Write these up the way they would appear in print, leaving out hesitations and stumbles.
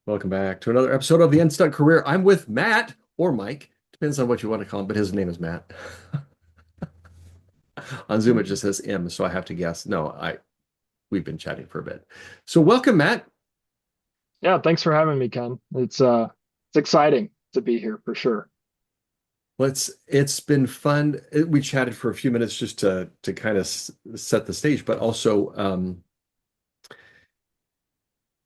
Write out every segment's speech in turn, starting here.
Welcome back to another episode of the Insta Career. I'm with Matt or Mike, depends on what you want to call him, but his name is Matt. On Zoom, it just says M, so I have to guess. No, we've been chatting for a bit. So welcome, Matt. Yeah, thanks for having me, Ken. It's exciting to be here for sure. It's been fun. We chatted for a few minutes just to kind of set the stage, but also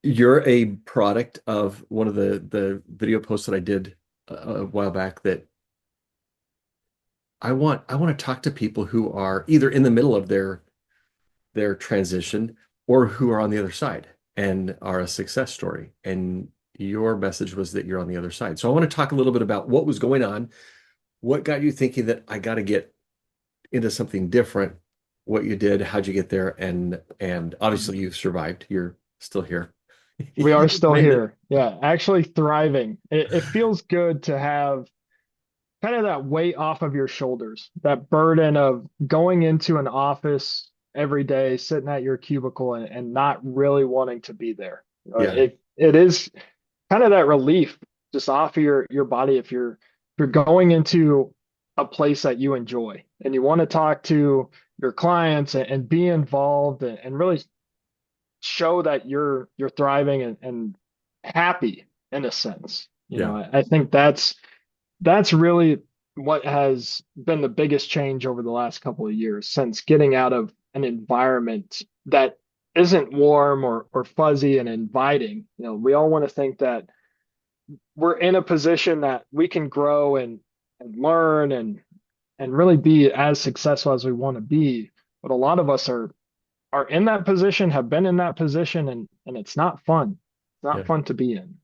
you're a product of one of the video posts that I did a while back that I want to talk to people who are either in the middle of their transition or who are on the other side and are a success story. And your message was that you're on the other side. So I want to talk a little bit about what was going on, what got you thinking that I got to get into something different, what you did, how'd you get there, and obviously you've survived. You're still here. We are You've still made it. here. Yeah, actually thriving. It feels good to have kind of that weight off of your shoulders, that burden of going into an office every day, sitting at your cubicle and not really wanting to be there. Yeah. It is kind of that relief just off of your body if you're going into a place that you enjoy and you want to talk to your clients and be involved and really show that you're thriving and happy in a sense. Yeah. I think that's really what has been the biggest change over the last couple of years since getting out of an environment that isn't warm or fuzzy and inviting. We all want to think that we're in a position that we can grow and learn and really be as successful as we want to be. But a lot of us are in that position, have been in that position, and it's not fun. It's not Yeah. fun to be in.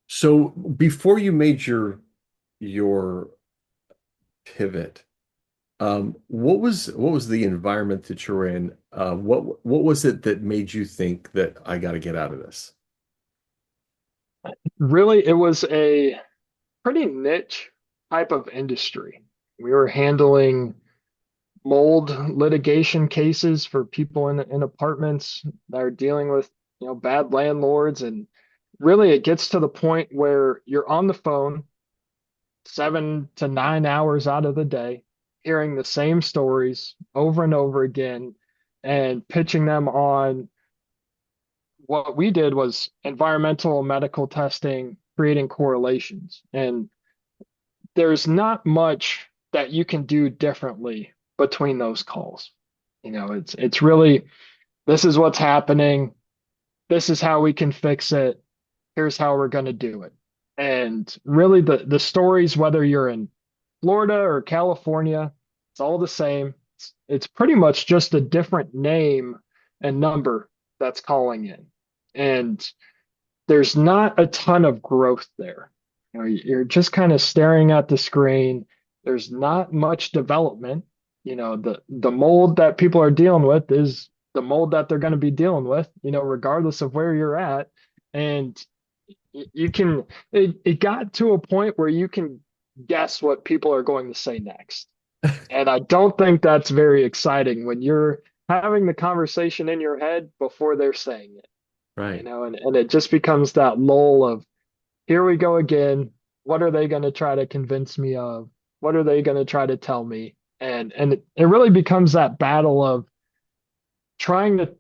So before you made your pivot, what was the environment that you're in? What was it that made you think that I got to get out of this? Really, it was a pretty niche type of industry. We were handling mold litigation cases for people in apartments that are dealing with, bad landlords. And really, it gets to the point where you're on the phone 7 to 9 hours out of the day, hearing the same stories over and over again and pitching them on what we did was environmental medical testing, creating correlations. And there's not much that you can do differently between those calls. It's really this is what's happening. This is how we can fix it. Here's how we're going to do it. And really the stories, whether you're in Florida or California, it's all the same. It's pretty much just a different name and number that's calling in. And there's not a ton of growth there. You're just kind of staring at the screen. There's not much development. The mold that people are dealing with is the mold that they're going to be dealing with, regardless of where you're at. And you can, it got to a point where you can guess what people are going to say next. And I don't think that's very exciting when you're having the conversation in your head before they're saying it, Right. and it just becomes that lull of, here we go again. What are they going to try to convince me of? What are they going to try to tell me? And it really becomes that battle of trying to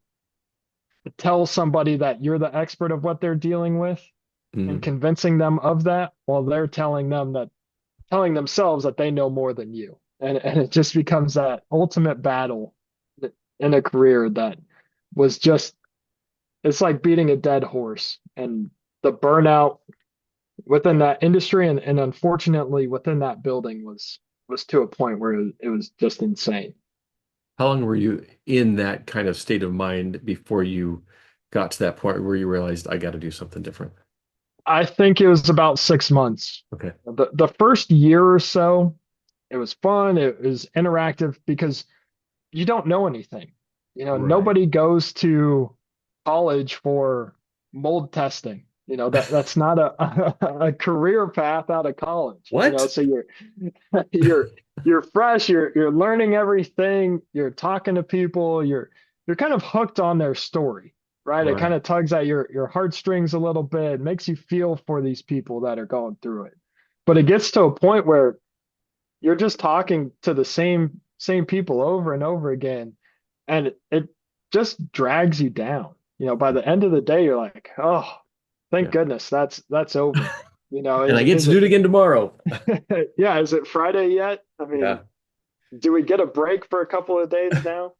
tell somebody that you're the expert of what they're dealing with and Mhm. convincing them of that while they're telling themselves that they know more than you. And it just becomes that ultimate battle in a career that was just, it's like beating a dead horse. And the burnout within that industry and unfortunately within that building was to a point where it was just insane. How long were you in that kind of state of mind before you got to that point where you realized I got to do something different? I think it was about 6 months. Okay. The first year or so, it was fun, it was interactive because you don't know anything. Right. Nobody goes to college for mold testing. That's not a career path out of college. What? So you're you're fresh, you're learning everything, you're talking to people, you're kind of hooked on their story. right? It kind Right. of tugs at your heartstrings a little bit, makes you feel for these people that are going through it. But it gets to a point where you're just talking to the same people over and over again, and it just drags you down. By the end of the day, you're like, oh, thank Yeah. goodness that's over. And I get Is to do it it again tomorrow. yeah, is it Friday yet? I mean, Yeah, do we get a break for a couple of days now?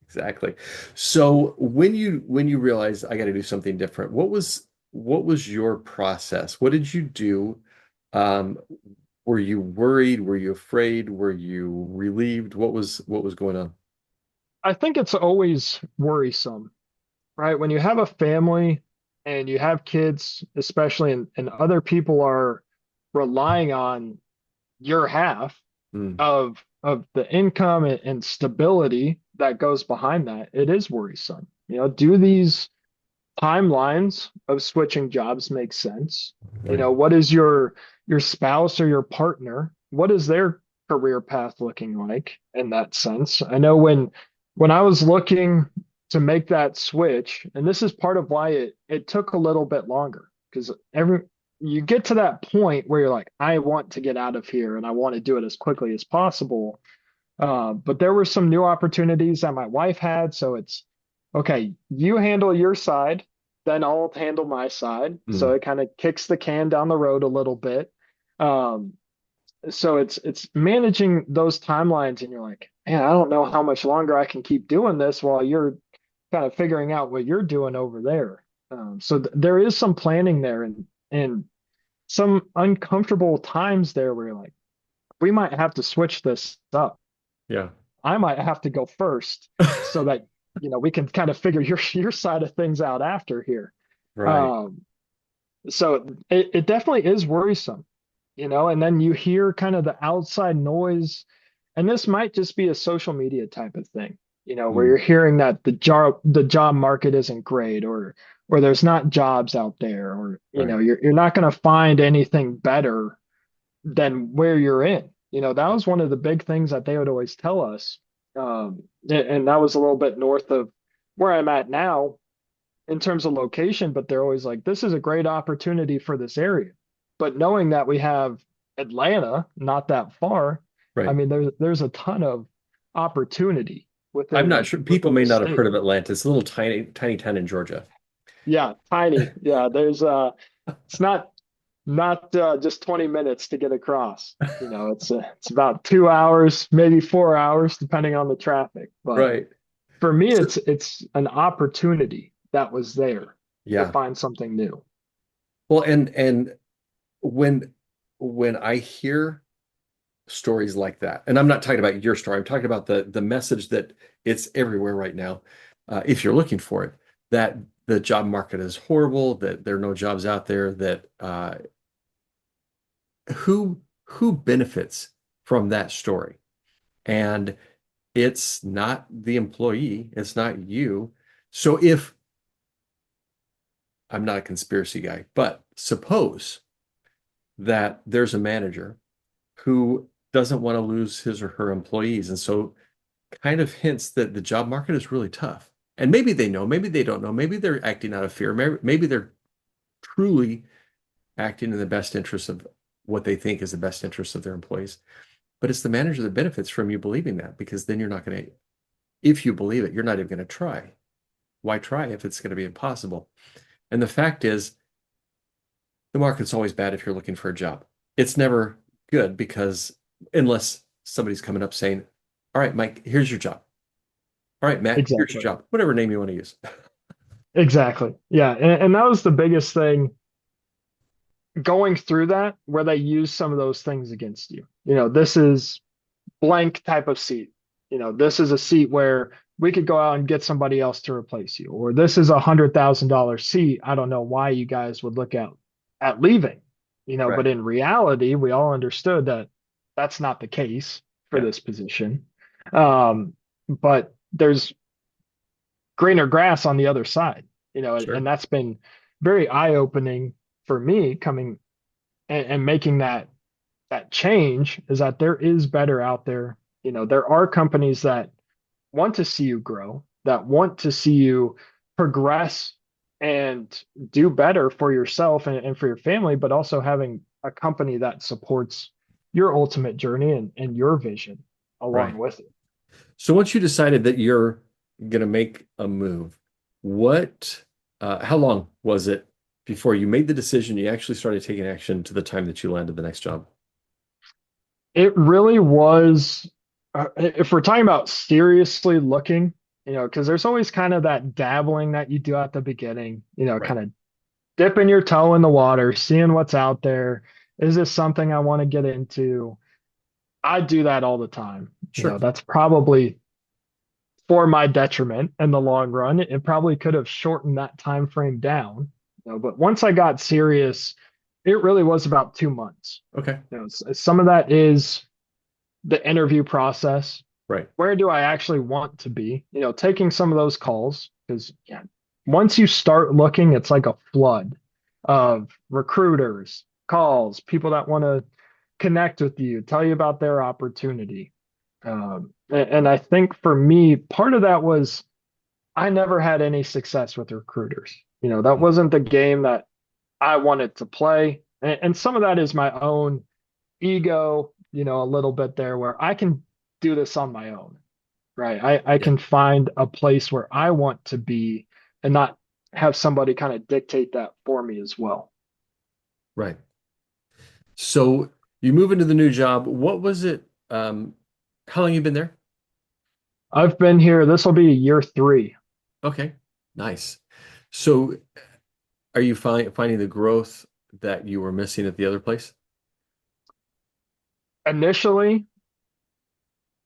exactly. So when you realized I got to do something different, what was your process? What did you do? Um, were you worried? Were you afraid? Were you relieved? What was going on? I think it's always worrisome, right? When you have a family and you have kids, especially, and other people are relying on your half Mm, of the income and stability that goes behind that, it is worrisome. Do these timelines of switching jobs make sense? right. What is your spouse or your partner? What is their career path looking like in that sense? I know when I was looking to make that switch, and this is part of why it took a little bit longer, because every you get to that point where you're like, I want to get out of here and I want to do it as quickly as possible. But there were some new opportunities that my wife had. So it's okay, you handle your side, then I'll handle my side. So Mm, it kind of kicks the can down the road a little bit. Um, so it's managing those timelines, and you're like, man, I don't know how much longer I can keep doing this while you're kind of figuring out what you're doing over there. So there is some planning there, and some uncomfortable times there where you're like, we might have to switch this up. yeah. I might have to go first so that we can kind of figure your side of things out after here. Right. Um, so it definitely is worrisome, and then you hear kind of the outside noise, and this might just be a social media type of thing, where Mm, you're hearing that the job market isn't great, or there's not jobs out there, or right. you're not going to find anything better than where you're in. That was one of the big things that they would always tell us. And that was a little bit north of where I'm at now in terms of location, but they're always like, this is a great opportunity for this area. But knowing that we have Atlanta not that far, I Right. mean, there's a ton of opportunity I'm within not the sure. People within may the not have heard state. of Atlanta. It's a little tiny, tiny town in Georgia. Yeah, tiny. Yeah, it's not just 20 minutes to get across. It's about 2 hours, maybe 4 hours, depending on the traffic. But Right. for me, So, it's an opportunity that was there to yeah. find something new. Well, and when when I hear stories like that, and I'm not talking about your story, I'm talking about the message that it's everywhere right now, if you're looking for it, that the job market is horrible, that there are no jobs out there, that who benefits from that story? And it's not the employee, it's not you. So if I'm not a conspiracy guy, but suppose that there's a manager who doesn't want to lose his or her employees. And so kind of hints that the job market is really tough. And maybe they know, maybe they don't know, maybe they're acting out of fear, maybe they're truly acting in the best interest of what they think is the best interest of their employees. But it's the manager that benefits from you believing that, because then you're not going to, if you believe it, you're not even going to try. Why try if it's going to be impossible? And the fact is, the market's always bad if you're looking for a job. It's never good because unless somebody's coming up saying, all right, Mike, here's your job. All right, Matt, here's your Exactly. job, whatever name you want to use. Exactly. Yeah. And that was the biggest thing going through that, where they use some of those things against you. This is blank type of seat. This is a seat where we could go out and get somebody else to replace you, or this is $100,000 seat. I don't know why you guys would look at leaving. But Right. in reality, we all understood that that's not the case for Yeah, this position. But there's greener grass on the other side. And sure. that's been very eye-opening for me coming and making that change, is that there is better out there. There are companies that want to see you grow, that want to see you progress and do better for yourself and for your family, but also having a company that supports your ultimate journey and your vision along Right. with it. So once you decided that you're going to make a move, what, how long was it before you made the decision, you actually started taking action to the time that you landed the next job? It really was, if we're talking about seriously looking, because there's always kind of that dabbling that you do at the beginning, Right. kind of dipping your toe in the water, seeing what's out there. Is this something I want to get into? I do that all the time. Sure. That's probably for my detriment in the long run. It probably could have shortened that time frame down. But once I got serious, it really was about 2 months. Okay. Some of that is the interview process. Right. Where do I actually want to be? Taking some of those calls because yeah, once you start looking, it's like a flood of recruiters, calls, people that want to connect with you, tell you about their opportunity. And I think for me, part of that was I never had any success with recruiters. That wasn't the game that I wanted to play. And some of that is my own ego, a little bit there where I can do this on my own, right? I Yeah. can find a place where I want to be and not have somebody kind of dictate that for me as well. Right. So you move into the new job. What was it? How long you been there? I've been here, this will be year 3. Okay. Nice. So are you finding the growth that you were missing at the other place? Initially,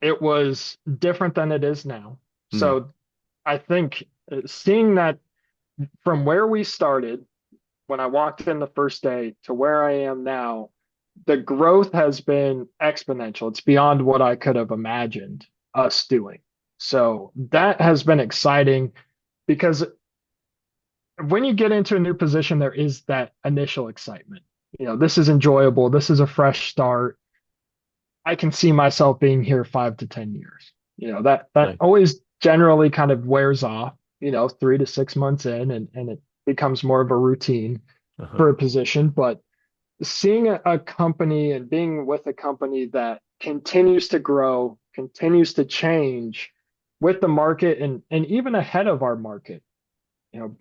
it was different than it is now. Hmm. So I think seeing that from where we started when I walked in the first day to where I am now, the growth has been exponential. It's beyond what I could have imagined us doing. So that has been exciting because when you get into a new position, there is that initial excitement. This is enjoyable. This is a fresh start. I can see myself being here 5 to 10 years. That Nice. always generally kind of wears off, 3 to 6 months in, and it becomes more of a routine Uh-huh. for a position. But seeing a company and being with a company that continues to grow, continues to change with the market and even ahead of our market,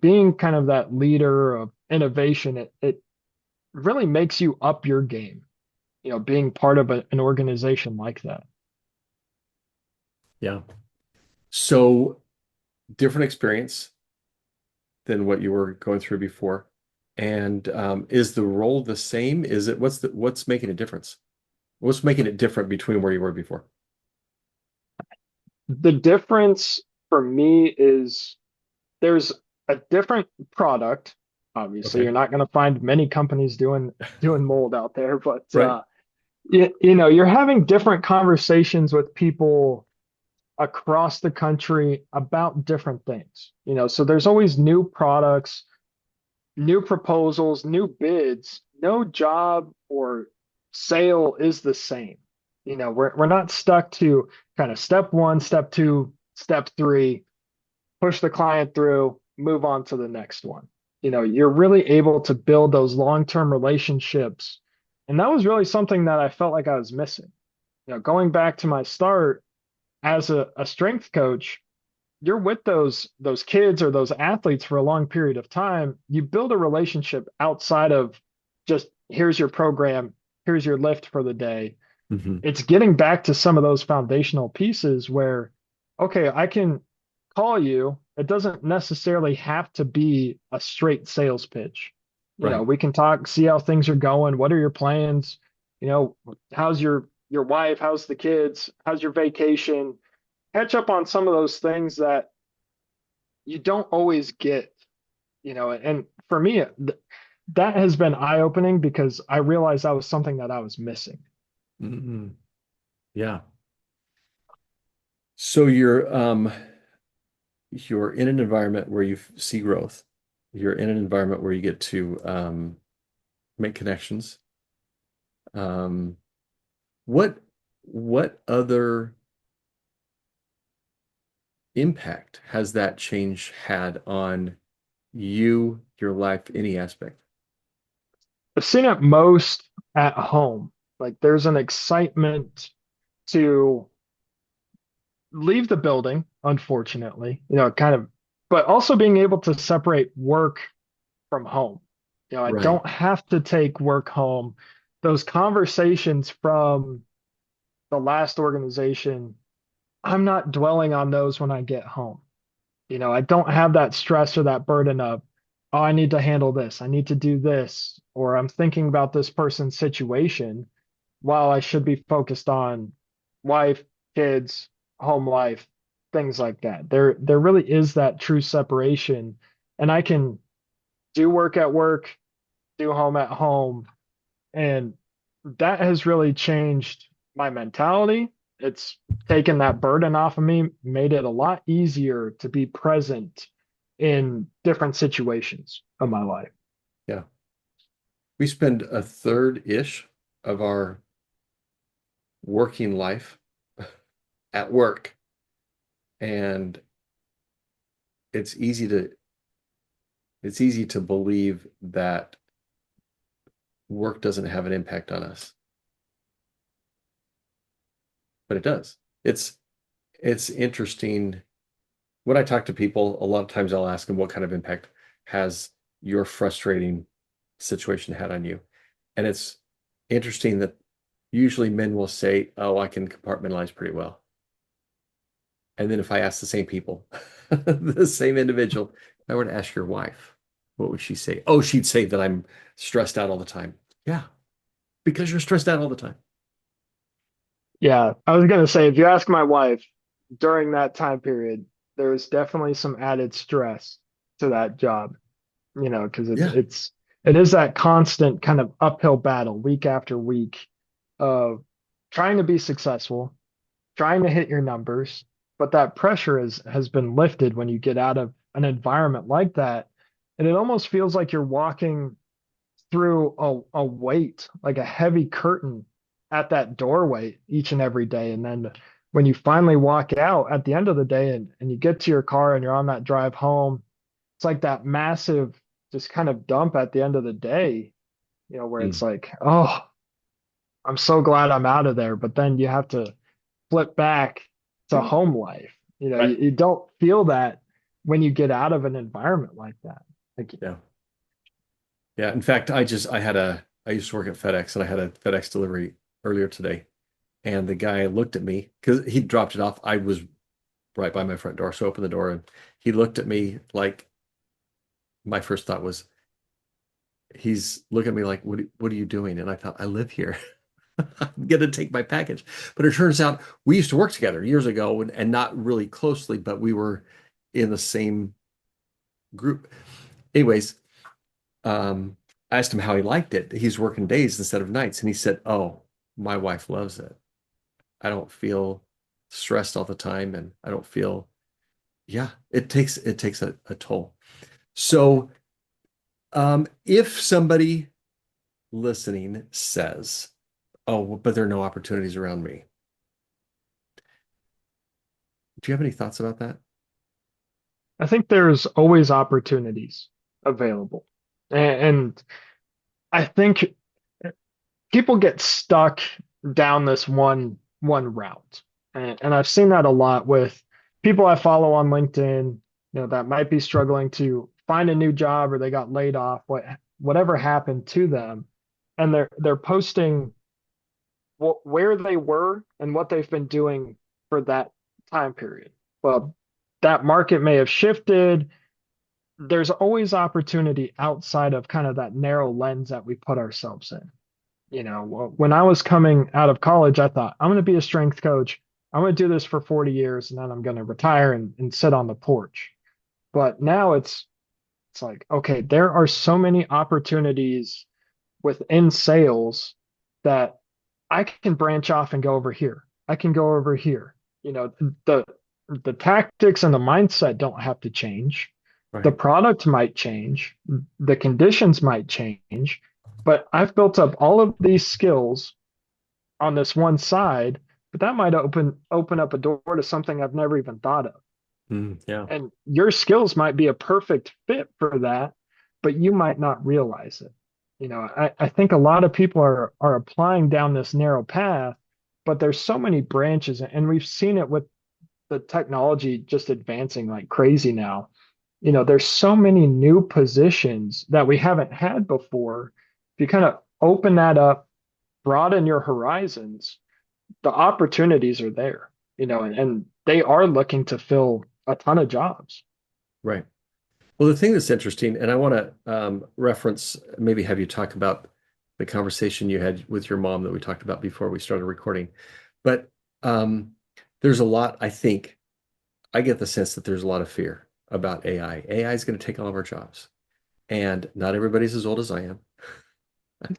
being kind of that leader of innovation, it really makes you up your game, being part of an organization like that. Yeah. So different experience than what you were going through before. And is the role the same? Is it what's making a difference? What's making it different between where you were before? The difference for me is there's a different product. Obviously, Okay. you're not going to find many companies doing mold out there, but Right. you're having different conversations with people across the country about different things. So there's always new products, new proposals, new bids. No job or sale is the same. We're not stuck to kind of step one, step two, step three, push the client through, move on to the next one. You're really able to build those long-term relationships. And that was really something that I felt like I was missing. Going back to my start as a strength coach, you're with those kids or those athletes for a long period of time. You build a relationship outside of just here's your program, here's your lift for the day. Hmm. It's getting back to some of those foundational pieces where, okay, I can call you. It doesn't necessarily have to be a straight sales pitch. Right. We can talk, see how things are going. What are your plans? How's your wife? How's the kids? How's your vacation? Catch up on some of those things that you don't always get, and for me, that has been eye-opening because I realized that was something that I was missing. Hmm. Yeah. So you're in an environment where you see growth. You're in an environment where you get to make connections. Um, what what other impact has that change had on you, your life, any aspect? I've seen it most at home. Like there's an excitement to leave the building, unfortunately, kind of, but also being able to separate work from home. I Right, don't have to take work home. Those conversations from the last organization, I'm not dwelling on those when I get home. I don't have that stress or that burden of, oh, I need to handle this, I need to do this, or I'm thinking about this person's situation while I should be focused on wife, kids, home life, things like that. There really is that true separation, and I can do work at work, do home at home, and that has really changed my mentality. It's taken that burden off of me, made it a lot easier to be present in different situations of my life. yeah. We spend a third-ish of our working life at work, and it's easy to it's easy to believe that work doesn't have an impact on us, but it does. It's interesting. When I talk to people, a lot of times I'll ask them what kind of impact has your frustrating situation had on you. And it's interesting that usually men will say, "Oh, I can compartmentalize pretty well." And then if I ask the same people, the same individual, if I were to ask your wife, what would she say? Oh, she'd say that I'm stressed out all the time. Yeah, because you're stressed out all the time. Yeah, I was gonna say, if you ask my wife during that time period, there was definitely some added stress to that job, because Yeah. it is that constant kind of uphill battle week after week of trying to be successful, trying to hit your numbers, but that pressure has been lifted when you get out of an environment like that. And it almost feels like you're walking through a weight, like a heavy curtain at that doorway each and every day. And then when you finally walk out at the end of the day and you get to your car and you're on that drive home, it's like that massive just kind of dump at the end of the day, where it's Mm. like, oh, I'm so glad I'm out of there. But then you have to flip back to Yeah. home life. Right. You don't feel that when you get out of an environment like that. Like, Yeah. Yeah. In fact, I used to work at FedEx and I had a FedEx delivery earlier today. And the guy looked at me because he dropped it off. I was right by my front door. So I opened the door and he looked at me like my first thought was, he's looking at me like, what are you doing? And I thought, I live here. I'm gonna take my package. But it turns out we used to work together years ago and not really closely, but we were in the same group. Anyways, I asked him how he liked it. He's working days instead of nights, and he said, "Oh, my wife loves it. I don't feel stressed all the time, and I don't feel, yeah, it takes a toll." So, if somebody listening says, "Oh, well, but there are no opportunities around me," do you have any thoughts about that? I think there's always opportunities available. And I think people get stuck down this one route. And I've seen that a lot with people I follow on LinkedIn, that might be struggling to find a new job or they got laid off, whatever happened to them. And they're posting where they were and what they've been doing for that time period. Well, that market may have shifted. There's always opportunity outside of kind of that narrow lens that we put ourselves in. When I was coming out of college, I thought, I'm going to be a strength coach. I'm going to do this for 40 years and then I'm going to retire and sit on the porch. But now it's like, okay, there are so many opportunities within sales that I can branch off and go over here. I can go over here. The the tactics and the mindset don't have to change. The Right. product might change, the conditions might change, but I've built up all of these skills on this one side, but that might open up a door to something I've never even thought of. Yeah. And your skills might be a perfect fit for that, but you might not realize it. I think a lot of people are applying down this narrow path, but there's so many branches, and we've seen it with the technology just advancing like crazy now. There's so many new positions that we haven't had before. If you kind of open that up, broaden your horizons, the opportunities are there, and they are looking to fill a ton of jobs. Right. Well, the thing that's interesting, and I want to reference, maybe have you talk about the conversation you had with your mom that we talked about before we started recording. But um, there's a lot, I think, I get the sense that there's a lot of fear about AI. AI is going to take all of our jobs. And not everybody's as old as I am.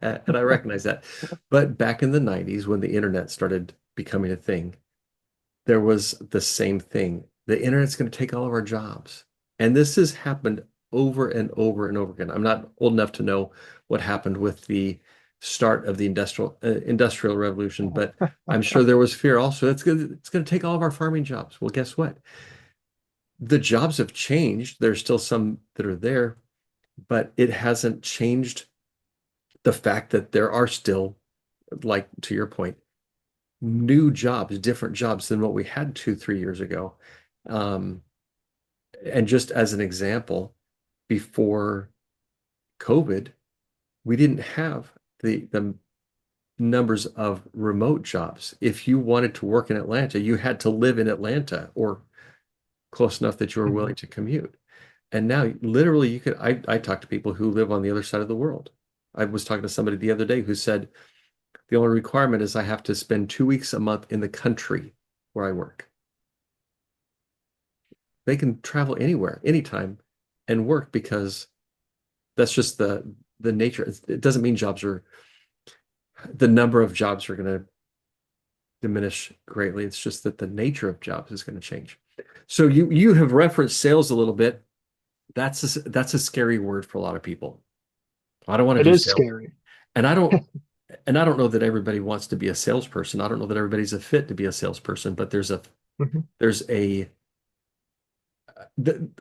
And I recognize that. But back in the 90s, when the internet started becoming a thing, there was the same thing. The internet's going to take all of our jobs. And this has happened over and over and over again. I'm not old enough to know what happened with the start of the industrial revolution, but I'm sure there was fear also. It's going to take all of our farming jobs. Well, guess what? The jobs have changed. There's still some that are there, but it hasn't changed the fact that there are still, like to your point, new jobs, different jobs than what we had 2, 3 years ago. Um, and just as an example, before COVID, we didn't have the numbers of remote jobs. If you wanted to work in Atlanta, you had to live in Atlanta or close enough that you were Mhm. willing to commute. And now, literally, I talk to people who live on the other side of the world. I was talking to somebody the other day who said, the only requirement is I have to spend 2 weeks a month in the country where I work. They can travel anywhere, anytime, and work because that's just the nature. It doesn't mean the number of jobs are going to diminish greatly. It's just that the nature of jobs is going to change. So you have referenced sales a little bit. That's a scary word for a lot of people. I don't want to It do is sales. scary. And I don't know that everybody wants to be a salesperson. I don't know that everybody's a fit to be a salesperson, but Mhm. there's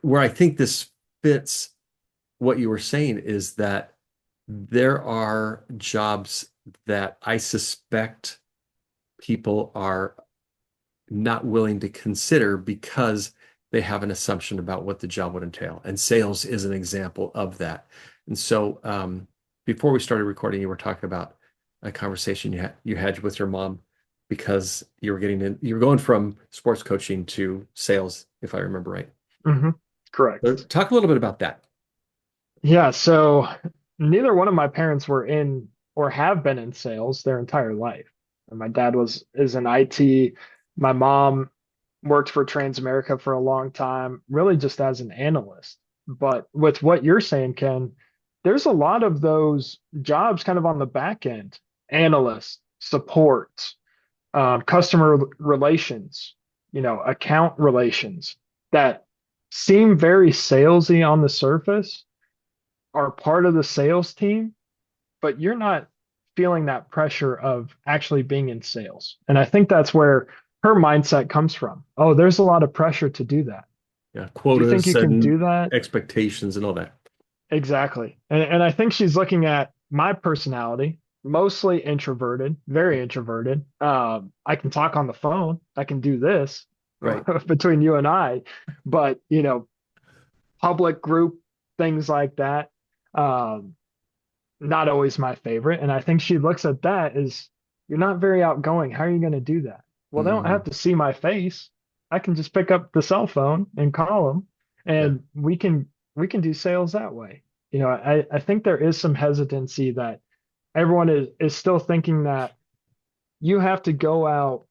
where I think this fits what you were saying is that there are jobs that I suspect people are not willing to consider because they have an assumption about what the job would entail. And sales is an example of that. And so before we started recording, you were talking about a conversation you had with your mom because you were going from sports coaching to sales, if I remember right. Mhm. So Correct. talk a little bit about that. Yeah, so neither one of my parents were in or have been in sales their entire life. And my dad is in IT. My mom worked for Transamerica for a long time, really just as an analyst. But with what you're saying, Ken, there's a lot of those jobs kind of on the back end, analyst, support, customer relations, account relations that seem very salesy on the surface, are part of the sales team, but you're not feeling that pressure of actually being in sales. And I think that's where her mindset comes from. Oh, there's a lot of pressure to do that. Yeah, Do you think quotas you can and do that? expectations and all that. Exactly. And I think she's looking at my personality, mostly introverted, very introverted. I can talk on the phone. I can do this Right. between you and I, but public group things like that. Um, Not always my favorite. And I think she looks at that as you're not very outgoing. How are you going to do that? Well, they don't have Mhm. to see my face. I can just pick up the cell phone and call them, Yeah. and we can do sales that way. I think there is some hesitancy that everyone is still thinking that you have to go out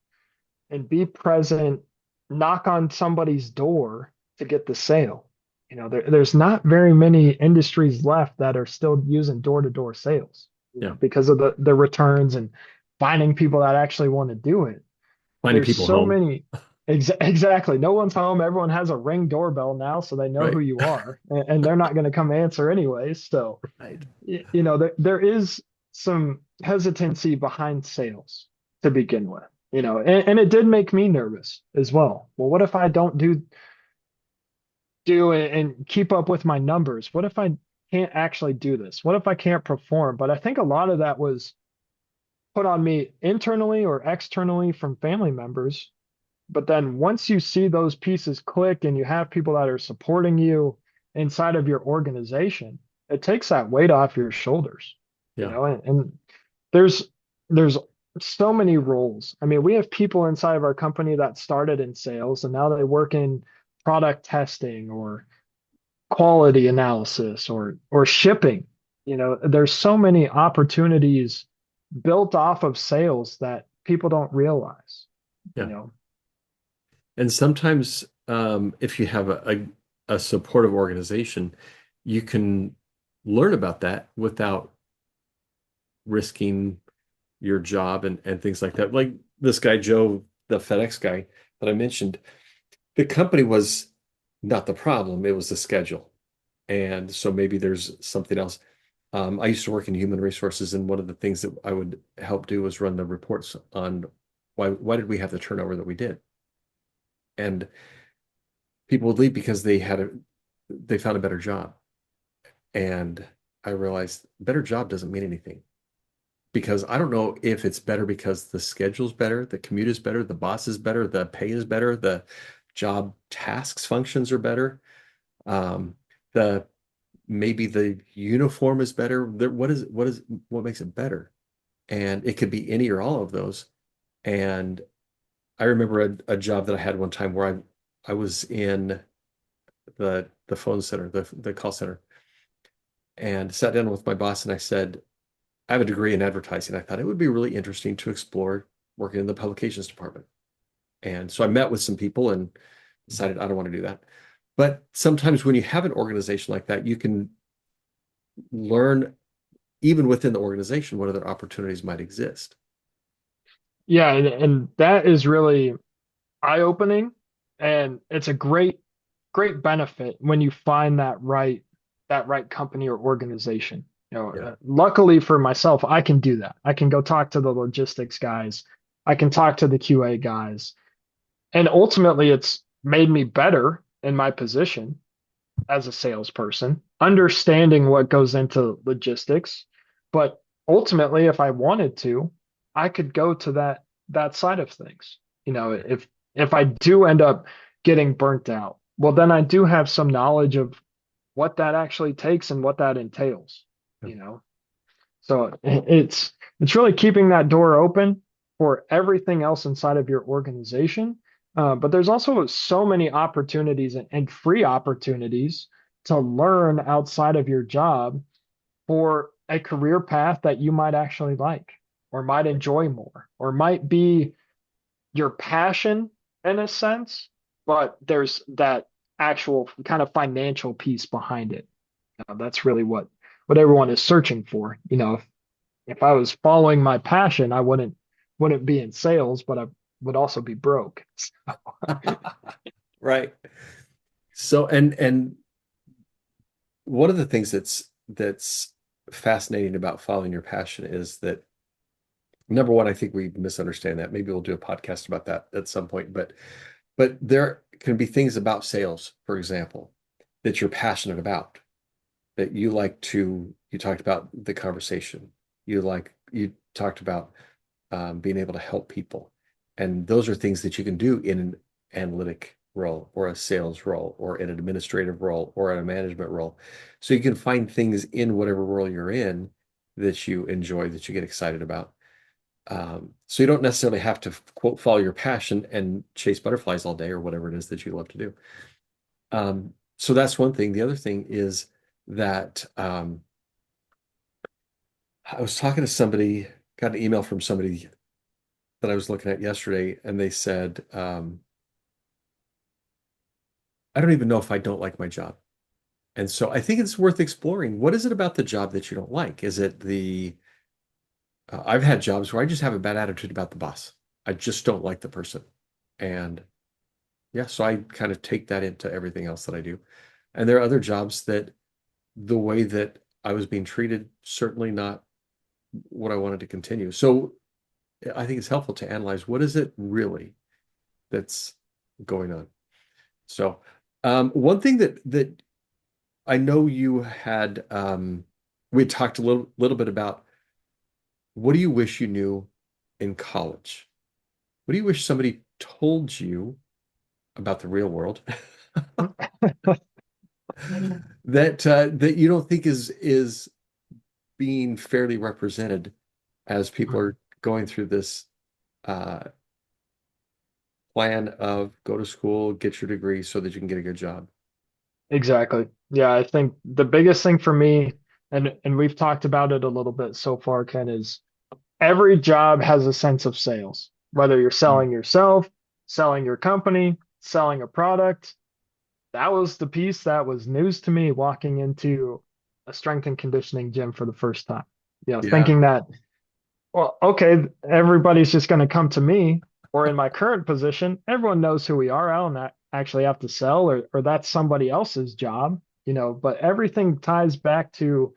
and be present, knock on somebody's door to get the sale. There's not very many industries left that are still using door-to-door sales, Yeah. because of the returns and finding people that actually want to do it. Finding There's people so home. many. Exactly. No one's home. Everyone has a Ring doorbell now, so they know who Right. you are, and they're not going to come answer anyways. So, Right. there is some hesitancy behind sales to begin with, and it did make me nervous as well. Well, what if I don't do do and keep up with my numbers? What if I can't actually do this? What if I can't perform? But I think a lot of that was put on me internally or externally from family members. But then once you see those pieces click and you have people that are supporting you inside of your organization, it takes that weight off your shoulders, Yeah. and there's there's so many roles. I mean, we have people inside of our company that started in sales and now they work in product testing or quality analysis or shipping. There's so many opportunities built off of sales that people don't realize, you Yeah. know. And sometimes, if you have a supportive organization, you can learn about that without risking your job and things like that. Like this guy, Joe, the FedEx guy that I mentioned, the company was not the problem, it was the schedule. And so maybe there's something else. I used to work in human resources, and one of the things that I would help do was run the reports on why did we have the turnover that we did. And people would leave because they found a better job. And I realized better job doesn't mean anything because I don't know if it's better because the schedule's better, the commute is better, the boss is better, the pay is better, the job tasks functions are better. Um, the maybe the uniform is better. What makes it better? And it could be any or all of those. And I remember a job that I had one time where I was in the phone center, the call center, and sat down with my boss and I said, I have a degree in advertising. I thought it would be really interesting to explore working in the publications department. And so I met with some people and decided I don't want to do that. But sometimes when you have an organization like that, you can learn even within the organization what other opportunities might exist. Yeah, and that is really eye-opening, and it's a great benefit when you find that right company or organization. Yeah. Luckily for myself, I can do that. I can go talk to the logistics guys. I can talk to the QA guys. And ultimately, it's made me better in my position as a salesperson, understanding what goes into logistics. But ultimately, if I wanted to, I could go to that side of things. If I do end up getting burnt out, well, then I do have some knowledge of what that actually takes and what that entails, Yeah. you know. So it's really keeping that door open for everything else inside of your organization. But there's also so many opportunities and free opportunities to learn outside of your job for a career path that you might actually like or might enjoy more or might be your passion in a sense, but there's that actual kind of financial piece behind it. That's really what everyone is searching for. If I was following my passion, I wouldn't be in sales, but I would also be broke. Right. So and one of the things that's fascinating about following your passion is that number one, I think we misunderstand that. Maybe we'll do a podcast about that at some point, but there can be things about sales, for example, that you're passionate about, that you talked about the conversation. You talked about being able to help people. And those are things that you can do in an analytic role or a sales role or an administrative role or in a management role. So you can find things in whatever role you're in that you enjoy, that you get excited about. So you don't necessarily have to quote follow your passion and chase butterflies all day or whatever it is that you love to do. So that's one thing. The other thing is that I was talking to somebody, got an email from somebody that I was looking at yesterday, and they said, I don't even know if I don't like my job. And so I think it's worth exploring. What is it about the job that you don't like? Is it I've had jobs where I just have a bad attitude about the boss. I just don't like the person. And yeah, so I kind of take that into everything else that I do. And there are other jobs that the way that I was being treated, certainly not what I wanted to continue. So I think it's helpful to analyze what is it really that's going on. So One thing that I know you had, we had talked a little bit about, what do you wish you knew in college? What do you wish somebody told you about the real world that you don't think is being fairly represented as people are going through this uh, plan of go to school, get your degree so that you can get a good job? Exactly. Yeah, I think the biggest thing for me, and we've talked about it a little bit so far, Ken, is every job has a sense of sales. Whether you're Mm. selling yourself, selling your company, selling a product, that was the piece that was news to me walking into a strength and conditioning gym for the first time. Yeah, Thinking that, well, okay, everybody's just going to come to me, or in my current position, everyone knows who we are. I don't actually have to sell, or that's somebody else's job, but everything ties back to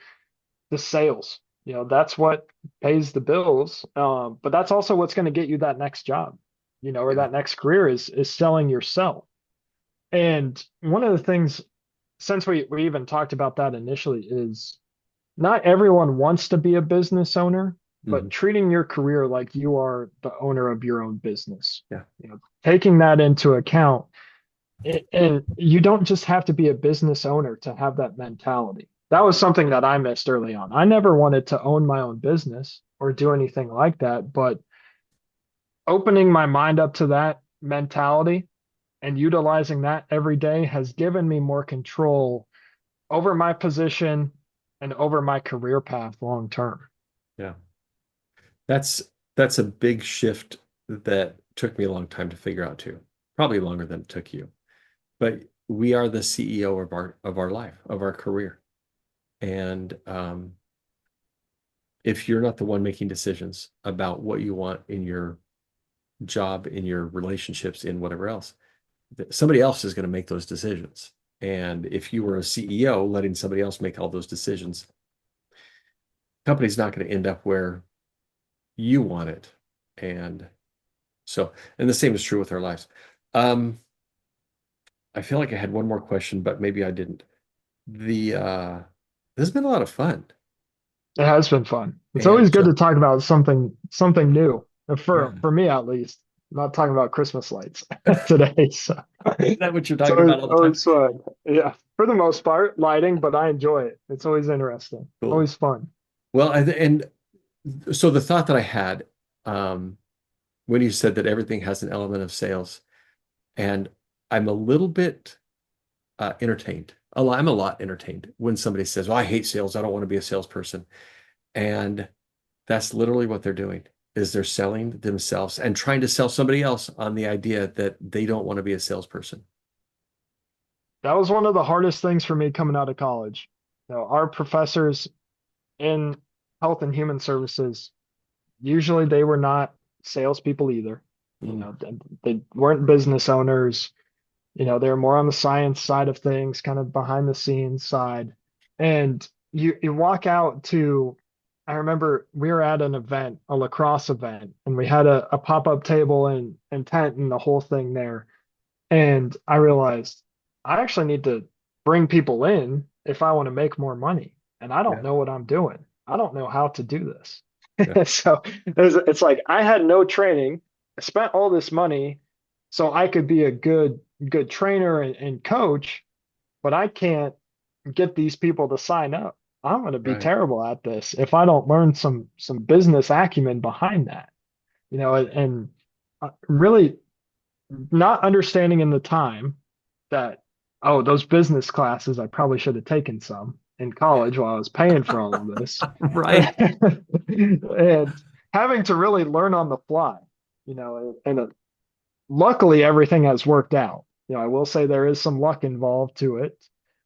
the sales. That's what pays the bills. But that's also what's going to get you that next job, or yeah, that next career is selling yourself. And one of the things, since we even talked about that initially, is not everyone wants to be a business owner, but mhm, treating your career like you are the owner of your own business. yeah, Taking that into account, and you don't just have to be a business owner to have that mentality. That was something that I missed early on. I never wanted to own my own business or do anything like that, but opening my mind up to that mentality and utilizing that every day has given me more control over my position and over my career path long term. yeah. That's that's a big shift that took me a long time to figure out too. Probably longer than it took you. But we are the CEO of our life, of our career. And if you're not the one making decisions about what you want in your job, in your relationships, in whatever else, somebody else is going to make those decisions. And if you were a CEO letting somebody else make all those decisions, company's not going to end up where you want it. And so, and the same is true with our lives. Um, I feel like I had one more question, but maybe I didn't. The This has been a lot of fun. It has been fun. It's always And good to talk about something new, yeah, for me at least. I'm not talking about Christmas lights today, so is that what you're it's talking about all the time? always fun. Yeah, for the most part, lighting, but I enjoy it. It's always interesting, Cool. always fun. Well, and so the thought that I had um, when you said that everything has an element of sales, and I'm a little bit entertained. I'm a lot entertained when somebody says, "Well, I hate sales. I don't want to be a salesperson." And that's literally what they're doing is they're selling themselves and trying to sell somebody else on the idea that they don't want to be a salesperson. That was one of the hardest things for me coming out of college. Our professors in health and human services, usually they were not salespeople either. Mm, They weren't business owners. They're more on the science side of things, kind of behind the scenes side. And you walk out to, I remember we were at an event, a lacrosse event, and we had a pop-up table and tent and the whole thing there. And I realized I actually need to bring people in if I want to make more money. And I don't yeah, know what I'm doing. I don't know how to do this. yeah, So it's like I had no training. I spent all this money so I could be a good trainer and coach, but I can't get these people to sign up. I'm going to be right, terrible at this if I don't learn some business acumen behind that. And really not understanding in the time that, oh, those business classes, I probably should have taken some in college while I was paying for all of this. right, And having to really learn on the fly, and luckily everything has worked out. I will say there is some luck involved to it.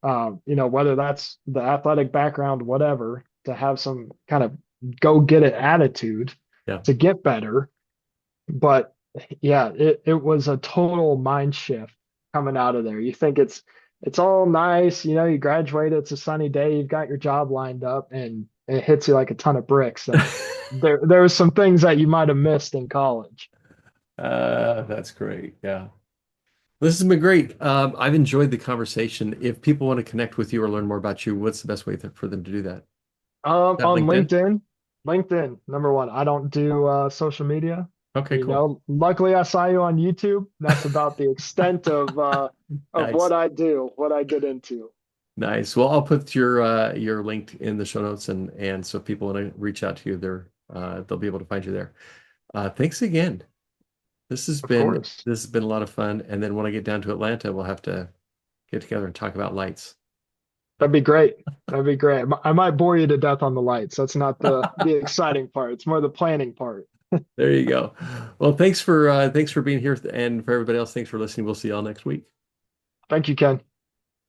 Whether that's the athletic background, whatever, to have some kind of go get it attitude yeah, to get better. But yeah, it was a total mind shift coming out of there. You think it's all nice, you graduate, it's a sunny day, you've got your job lined up, and it hits you like a ton of bricks that there was some things that you might have missed in college. that's great. Yeah. This has been great. I've enjoyed the conversation. If people want to connect with you or learn more about you, what's the best way for them to do that? That On LinkedIn? LinkedIn, number one. I don't do social media. Okay, cool. Luckily I saw you on YouTube. That's about the extent of Nice. what I get into. Nice. Well, I'll put your link in the show notes and so if people want to reach out to you, they'll be able to find you there. Thanks again. Of course. This has been a lot of fun. And then when I get down to Atlanta, we'll have to get together and talk about lights. That'd be great. That'd be great. I might bore you to death on the lights. That's not the exciting part. It's more the planning part. There you go. Well, thanks for being here and for everybody else, thanks for listening. We'll see y'all next week. Thank you, Ken.